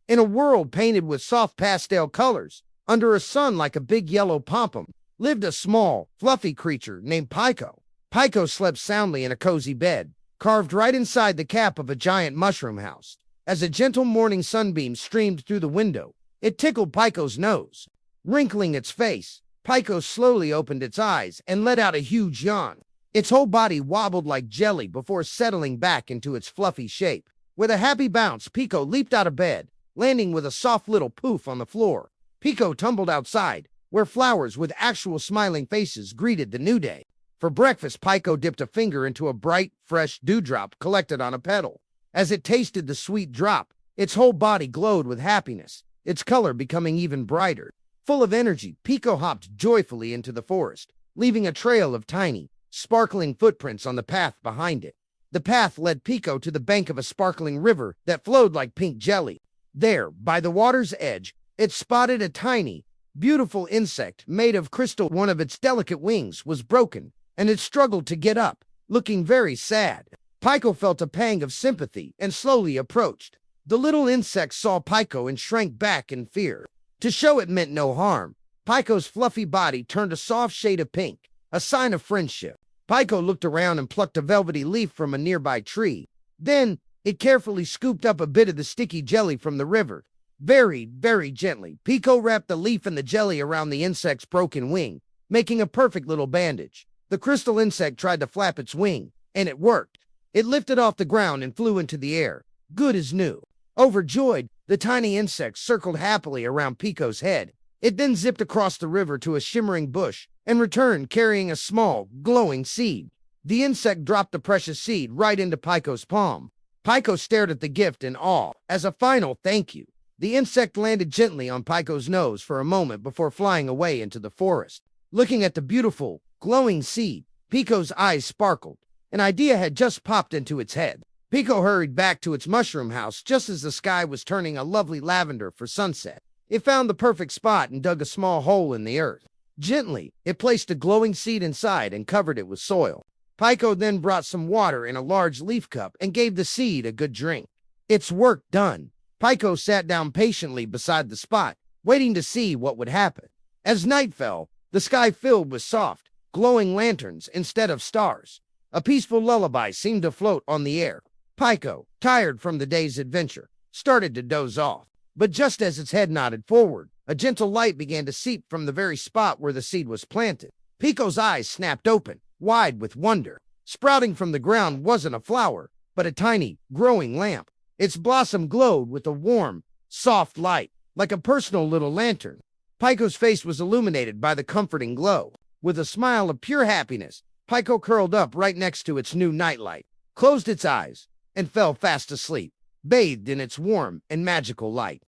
In a world painted with soft pastel colors, under a sun like a big yellow pom-pom, lived a small, fluffy creature named Piko. Piko slept soundly in a cozy bed, carved right inside the cap of a giant mushroom house. As a gentle morning sunbeam streamed through the window, it tickled Piko's nose. Wrinkling its face, Piko slowly opened its eyes and let out a huge yawn. Its whole body wobbled like jelly before settling back into its fluffy shape. With a happy bounce, Piko leaped out of bed, landing with a soft little poof on the floor. Piko tumbled outside, where flowers with actual smiling faces greeted the new day. For breakfast, Piko dipped a finger into a bright, fresh dewdrop collected on a petal. As it tasted the sweet drop, its whole body glowed with happiness, its color becoming even brighter. Full of energy, Piko hopped joyfully into the forest, leaving a trail of tiny, sparkling footprints on the path behind it. The path led Piko to the bank of a sparkling river that flowed like pink jelly. There, by the water's edge, it spotted a tiny, beautiful insect made of crystal. One of its delicate wings was broken, and it struggled to get up, looking very sad. Piko felt a pang of sympathy and slowly approached. The little insect saw Piko and shrank back in fear. To show it meant no harm, Piko's fluffy body turned a soft shade of pink, a sign of friendship. Piko looked around and plucked a velvety leaf from a nearby tree. Then, it carefully scooped up a bit of the sticky jelly from the river. Very, very gently, Piko wrapped the leaf and the jelly around the insect's broken wing, making a perfect little bandage. The crystal insect tried to flap its wing, and it worked. It lifted off the ground and flew into the air, good as new. Overjoyed, the tiny insect circled happily around Piko's head. It then zipped across the river to a shimmering bush and returned carrying a small, glowing seed. The insect dropped the precious seed right into Piko's palm. Piko stared at the gift in awe. As a final thank you, the insect landed gently on Piko's nose for a moment before flying away into the forest. Looking at the beautiful, glowing seed, Piko's eyes sparkled. An idea had just popped into its head. Piko hurried back to its mushroom house just as the sky was turning a lovely lavender for sunset. It found the perfect spot and dug a small hole in the earth. Gently, it placed a glowing seed inside and covered it with soil. Piko then brought some water in a large leaf cup and gave the seed a good drink. Its work done, Piko sat down patiently beside the spot, waiting to see what would happen. As night fell, the sky filled with soft, glowing lanterns instead of stars. A peaceful lullaby seemed to float on the air. Piko, tired from the day's adventure, started to doze off. But just as its head nodded forward, a gentle light began to seep from the very spot where the seed was planted. Piko's eyes snapped open, wide with wonder. Sprouting from the ground wasn't a flower, but a tiny, growing lamp. Its blossom glowed with a warm, soft light, like a personal little lantern. Piko's face was illuminated by the comforting glow. With a smile of pure happiness, Piko curled up right next to its new nightlight, closed its eyes, and fell fast asleep, bathed in its warm and magical light.